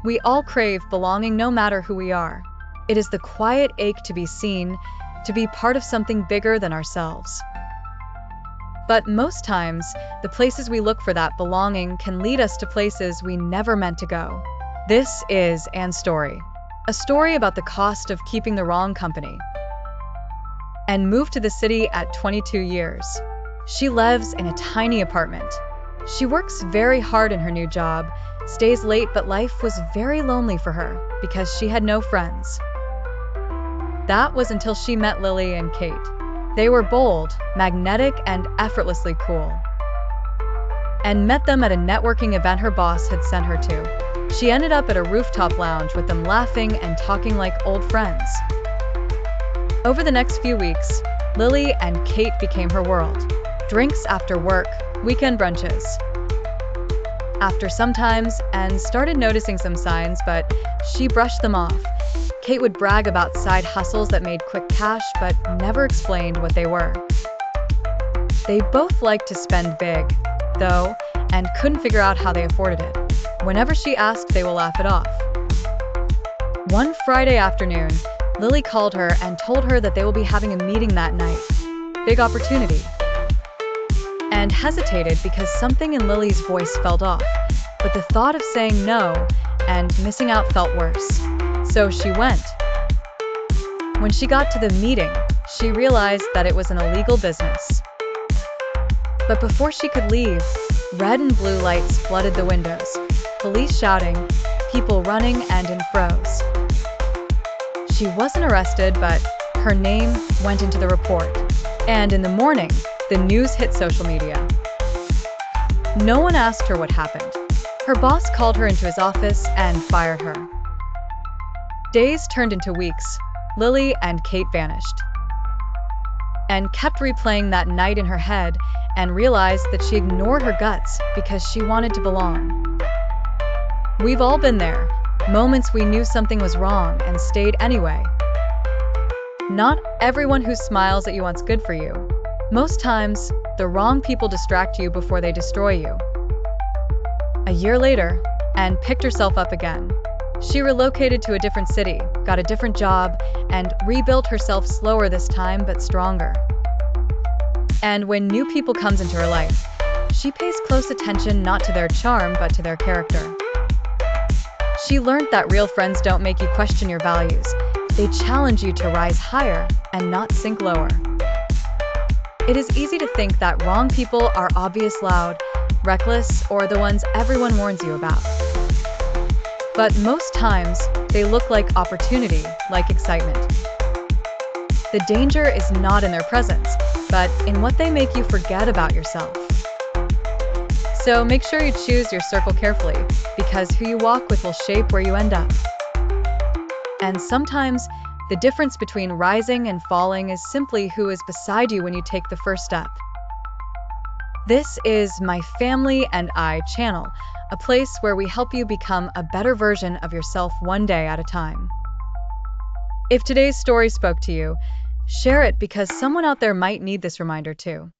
We all crave belonging no matter who we are. It is the quiet ache to be seen, to be part of something bigger than ourselves. But most times, the places we look for that belonging can lead us to places we never meant to go. This is Anne's story. A story about the cost of keeping the wrong company. Anne moved to the city at 22 years. She lives in a tiny apartment. She works very hard in her new job, stays late, but life was very lonely for her because she had no friends. That was until she met Lily and Kate. They were bold, magnetic, and effortlessly cool. Anne met them at a networking event her boss had sent her to. She ended up at a rooftop lounge with them, laughing and talking like old friends. Over the next few weeks, Lily and Kate became her world. Drinks after work, weekend brunches. After some time, Anne started noticing some signs, but she brushed them off. Kate would brag about side hustles that made quick cash, but never explained what they were. They both liked to spend big, though, and couldn't figure out how they afforded it. Whenever she asked, they will laugh it off. One Friday afternoon, Lily called her and told her that they will be having a meeting that night. Big opportunity. And hesitated because something in Lily's voice felt off, but the thought of saying no and missing out felt worse. So she went. When she got to the meeting, she realized that it was an illegal business. But before she could leave, red and blue lights flooded the windows, police shouting, people running and in froze. She wasn't arrested, but her name went into the report. And in the morning, the news hit social media. No one asked her what happened. Her boss called her into his office and fired her. Days turned into weeks. Lily and Kate vanished. Anne kept replaying that night in her head and realized that she ignored her guts because she wanted to belong. We've all been there. Moments we knew something was wrong and stayed anyway. Not everyone who smiles at you wants good for you. Most times, the wrong people distract you before they destroy you. A year later, Anne picked herself up again. She relocated to a different city, got a different job, and rebuilt herself slower this time, but stronger. And when new people comes into her life, she pays close attention not to their charm, but to their character. She learned that real friends don't make you question your values. They challenge you to rise higher and not sink lower. It is easy to think that wrong people are obvious, loud, reckless, or the ones everyone warns you about. But most times, they look like opportunity, like excitement. The danger is not in their presence, but in what they make you forget about yourself. So make sure you choose your circle carefully, because who you walk with will shape where you end up. And sometimes, the difference between rising and falling is simply who is beside you when you take the first step. This is My Family and I channel, a place where we help you become a better version of yourself one day at a time. If today's story spoke to you, share it because someone out there might need this reminder too.